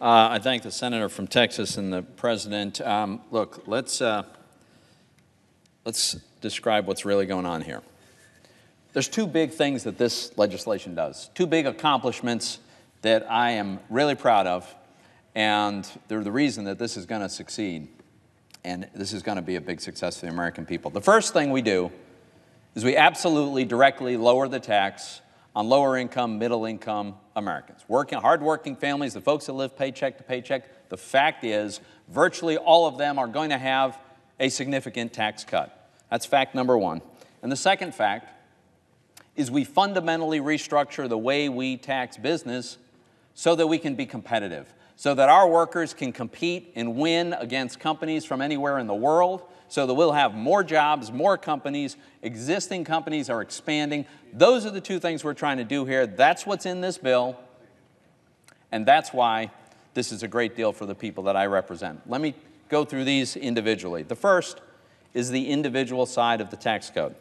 I thank the senator from Texas and the president. Look, let's describe what's really going on here. There's two big things that this legislation does, two big accomplishments that I am really proud of, and they're the reason that this is going to succeed, and this is going to be a big success for the American people. The first thing we do is we absolutely directly lower the tax on lower income, middle income Americans. Hard-working families, the folks that live paycheck to paycheck. The fact is, virtually all of them are going to have a significant tax cut. That's fact number one. And the second fact is we fundamentally restructure the way we tax business so that we can be competitive, so that our workers can compete and win against companies from anywhere in the world, so that we'll have more jobs, more companies, existing companies are expanding. Those are the two things we're trying to do here. That's what's in this bill, and that's why this is a great deal for the people that I represent. Let me go through these individually. The first is the individual side of the tax code.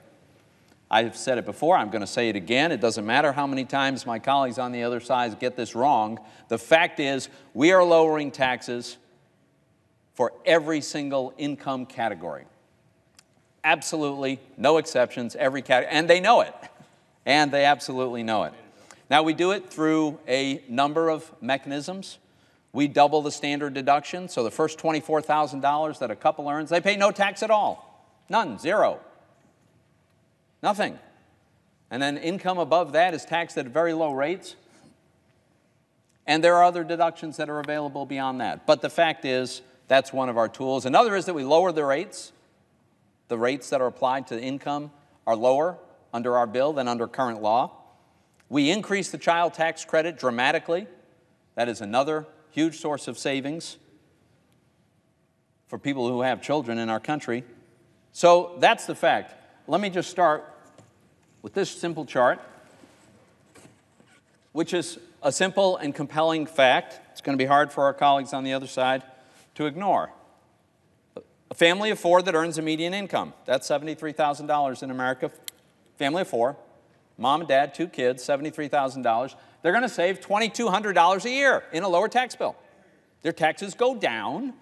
I've said it before, I'm going to say it again. It doesn't matter how many times my colleagues on the other side get this wrong. The fact is, we are lowering taxes for every single income category. Absolutely, no exceptions, every category, and they know it. And they absolutely know it. Now, we do it through a number of mechanisms. We double the standard deduction, so the first $24,000 that a couple earns, they pay no tax at all. None, zero. Nothing. And then income above that is taxed at very low rates. And there are other deductions that are available beyond that. But the fact is, that's one of our tools. Another is that we lower the rates. The rates that are applied to income are lower under our bill than under current law. We increase the child tax credit dramatically. That is another huge source of savings for people who have children in our country. So that's the fact. Let me just start with this simple chart, which is a simple and compelling fact. It's going to be hard for our colleagues on the other side to ignore. A family of four that earns a median income, that's $73,000 in America. Family of four, mom and dad, two kids, $73,000. They're going to save $2,200 a year in a lower tax bill. Their taxes go down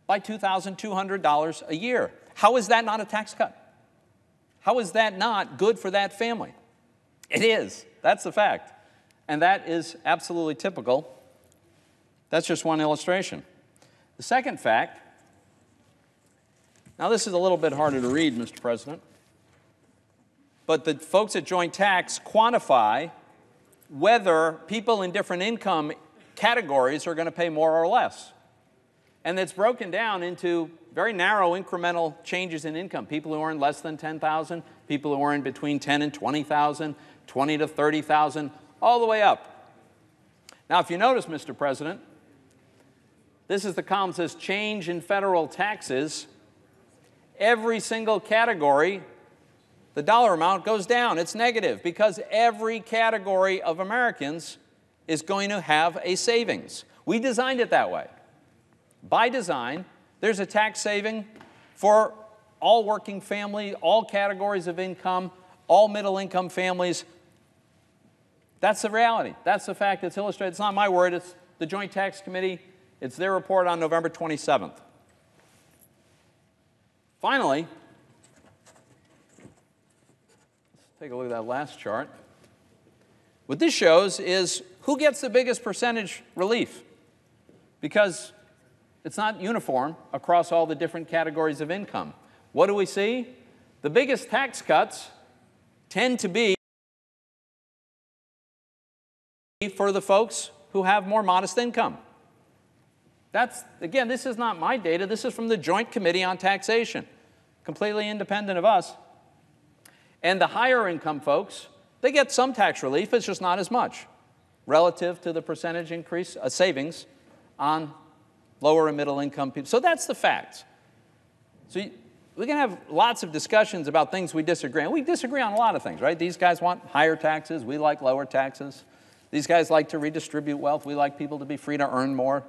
by $2,200 a year. How is that not a tax cut? How is that not good for that family? It is. That's the fact. And that is absolutely typical. That's just one illustration. The second fact, now this is a little bit harder to read, Mr. President, but the folks at Joint Tax quantify whether people in different income categories are going to pay more or less. And it's broken down into very narrow incremental changes in income. People who earn less than $10,000, people who earn between $10,000 and $20,000, $20,000 to $30,000, all the way up. Now, if you notice, Mr. President, this is the column that says change in federal taxes. Every single category, the dollar amount goes down. It's negative because every category of Americans is going to have a savings. We designed it that way. By design, there's a tax saving for all working family, all categories of income, all middle-income families. That's the reality. That's the fact that's illustrated. It's not my word. It's the Joint Tax Committee. It's their report on November 27th. Finally, let's take a look at that last chart. What this shows is who gets the biggest percentage relief, because it's not uniform across all the different categories of income. What do we see? The biggest tax cuts tend to be for the folks who have more modest income. That's, again, this is not my data. This is from the Joint Committee on Taxation, completely independent of us. And the higher income folks, they get some tax relief. It's just not as much relative to the percentage increase, savings on lower and middle income people. So that's the facts. So we can have lots of discussions about things we disagree on. We disagree on a lot of things, right? These guys want higher taxes. We like lower taxes. These guys like to redistribute wealth. We like people to be free to earn more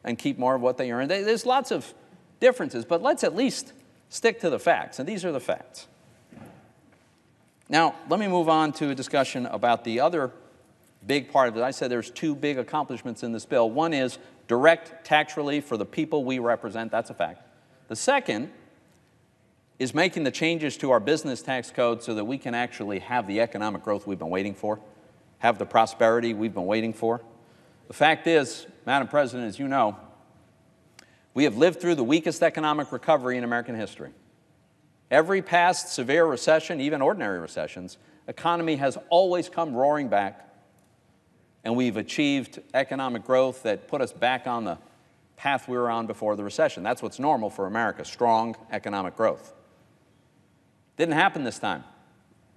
and keep more of what they earn. There's lots of differences, but let's at least stick to the facts, and these are the facts. Now, let me move on to a discussion about the other big part of it. I said there's two big accomplishments in this bill. One is direct tax relief for the people we represent. That's a fact. The second is making the changes to our business tax code so that we can actually have the economic growth we've been waiting for, have the prosperity we've been waiting for. The fact is, Madam President, as you know, we have lived through the weakest economic recovery in American history. Every past severe recession, even ordinary recessions, economy has always come roaring back, and we've achieved economic growth that put us back on the path we were on before the recession. That's what's normal for America, strong economic growth. Didn't happen this time.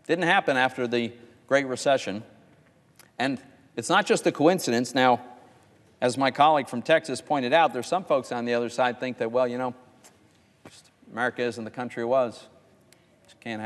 Didn't happen after the Great Recession. And it's not just a coincidence. Now, as my colleague from Texas pointed out, there's some folks on the other side think that, well, you know, America isn't the country it was. Just can't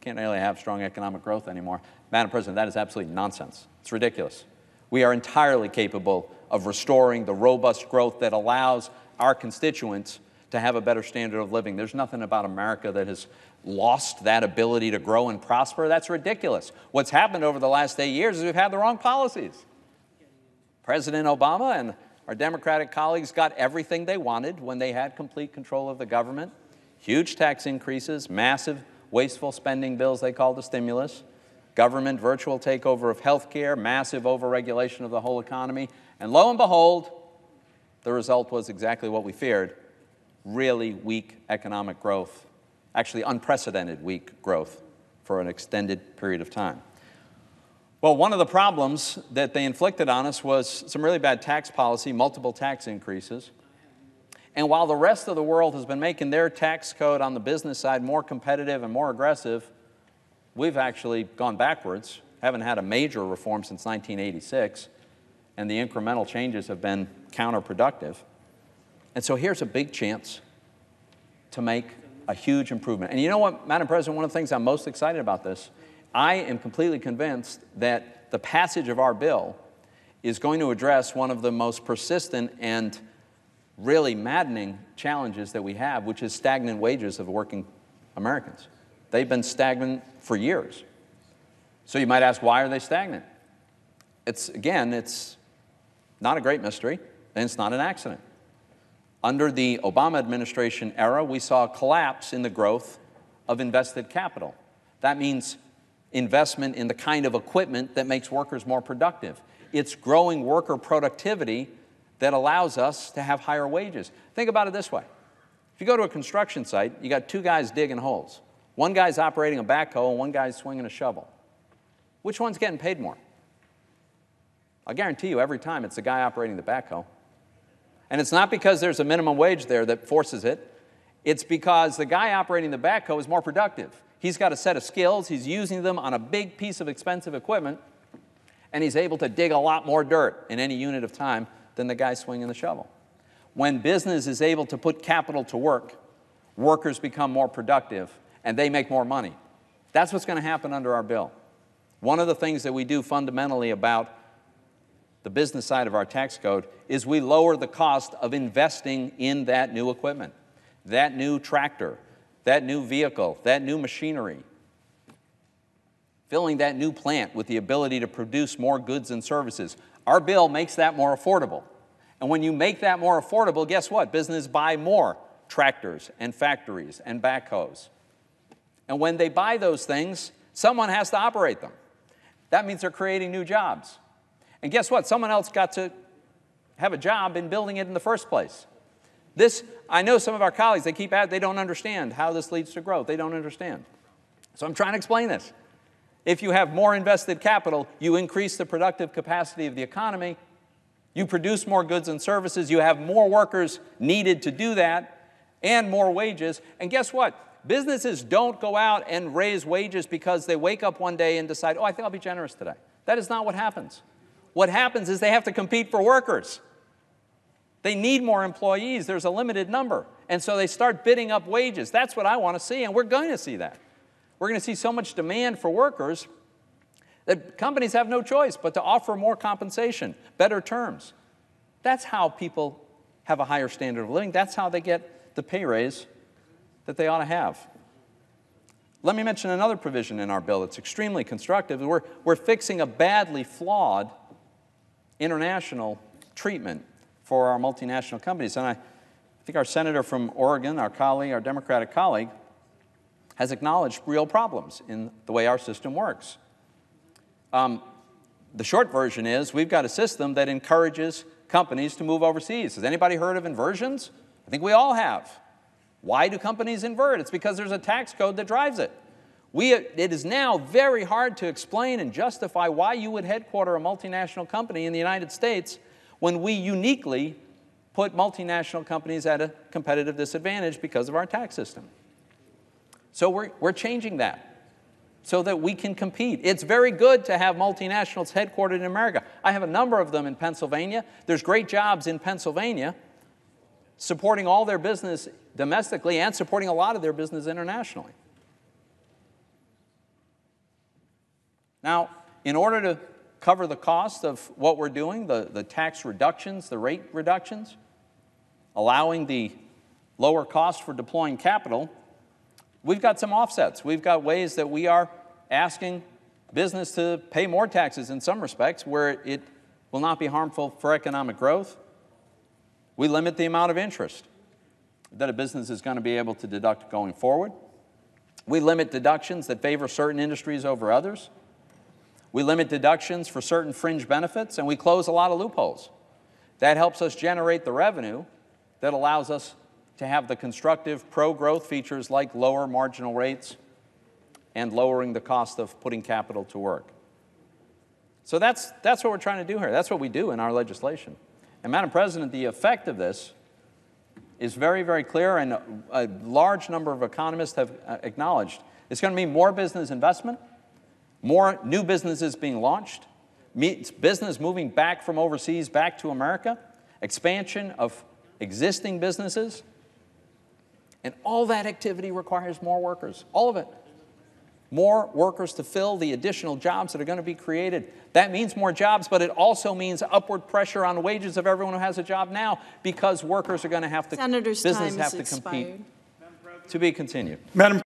really have strong economic growth anymore. Madam President, that is absolutely nonsense. It's ridiculous. We are entirely capable of restoring the robust growth that allows our constituents to have a better standard of living. There's nothing about America that has lost that ability to grow and prosper. That's ridiculous. What's happened over the last 8 years is we've had the wrong policies. President Obama and our Democratic colleagues got everything they wanted when they had complete control of the government. Huge tax increases, massive wasteful spending bills they called a stimulus, government virtual takeover of health care, massive overregulation of the whole economy. And lo and behold, the result was exactly what we feared, really weak economic growth, actually unprecedented weak growth for an extended period of time. Well, one of the problems that they inflicted on us was some really bad tax policy, multiple tax increases. And while the rest of the world has been making their tax code on the business side more competitive and more aggressive, we've actually gone backwards, haven't had a major reform since 1986, and the incremental changes have been counterproductive. And so here's a big chance to make a huge improvement. And you know what, Madam President, one of the things I'm most excited about this, I am completely convinced that the passage of our bill is going to address one of the most persistent and really maddening challenges that we have, which is stagnant wages of working Americans. They've been stagnant for years. So you might ask, why are they stagnant? Again, it's not a great mystery, and it's not an accident. Under the Obama administration era, we saw a collapse in the growth of invested capital. That means investment in the kind of equipment that makes workers more productive. It's growing worker productivity that allows us to have higher wages. Think about it this way. If you go to a construction site, you got two guys digging holes. One guy's operating a backhoe and one guy's swinging a shovel. Which one's getting paid more? I'll guarantee you every time it's the guy operating the backhoe. And it's not because there's a minimum wage there that forces it. It's because the guy operating the backhoe is more productive. He's got a set of skills, he's using them on a big piece of expensive equipment, and he's able to dig a lot more dirt in any unit of time than the guy swinging the shovel. When business is able to put capital to work, workers become more productive, and they make more money. That's what's going to happen under our bill. One of the things that we do fundamentally about the business side of our tax code is we lower the cost of investing in that new equipment, that new tractor, that new vehicle, that new machinery, filling that new plant with the ability to produce more goods and services. Our bill makes that more affordable. And when you make that more affordable, guess what? Businesses buy more tractors and factories and backhoes. And when they buy those things, someone has to operate them. That means they're creating new jobs. And guess what? Someone else got to have a job in building it in the first place. I know some of our colleagues, they don't understand how this leads to growth. They don't understand. So I'm trying to explain this. If you have more invested capital, you increase the productive capacity of the economy, you produce more goods and services, you have more workers needed to do that, and more wages. And guess what? Businesses don't go out and raise wages because they wake up one day and decide, oh, I think I'll be generous today. That is not what happens. What happens is they have to compete for workers. They need more employees. There's a limited number. And so they start bidding up wages. That's what I want to see, and we're going to see that. We're going to see so much demand for workers that companies have no choice but to offer more compensation, better terms. That's how people have a higher standard of living. That's how they get the pay raise that they ought to have. Let me mention another provision in our bill that's extremely constructive. We're fixing a badly flawed international treatment for our multinational companies. And I think our senator from Oregon, our colleague, our Democratic colleague, has acknowledged real problems in the way our system works. The short version is we've got a system that encourages companies to move overseas. Has anybody heard of inversions? I think we all have. Why do companies invert? It's because there's a tax code that drives it. It is now very hard to explain and justify why you would headquarter a multinational company in the United States when we uniquely put multinational companies at a competitive disadvantage because of our tax system. So we're changing that so that we can compete. It's very good to have multinationals headquartered in America. I have a number of them in Pennsylvania. There's great jobs in Pennsylvania supporting all their business domestically and supporting a lot of their business internationally. Now, in order to cover the cost of what we're doing, the tax reductions, the rate reductions, allowing the lower cost for deploying capital, we've got some offsets. We've got ways that we are asking business to pay more taxes in some respects where it will not be harmful for economic growth. We limit the amount of interest that a business is going to be able to deduct going forward. We limit deductions that favor certain industries over others. We limit deductions for certain fringe benefits, and we close a lot of loopholes. That helps us generate the revenue that allows us to have the constructive pro-growth features like lower marginal rates and lowering the cost of putting capital to work. So that's what we're trying to do here. That's what we do in our legislation. And Madam President, the effect of this is very, very clear, and a large number of economists have acknowledged. It's going to mean more business investment, more new businesses being launched, business moving back from overseas back to America, expansion of existing businesses, and all that activity requires more workers, all of it. More workers to fill the additional jobs that are going to be created. That means more jobs, but it also means upward pressure on wages of everyone who has a job now because workers are going to have to, Senator's business time have has to compete. expired. To be continued. Madam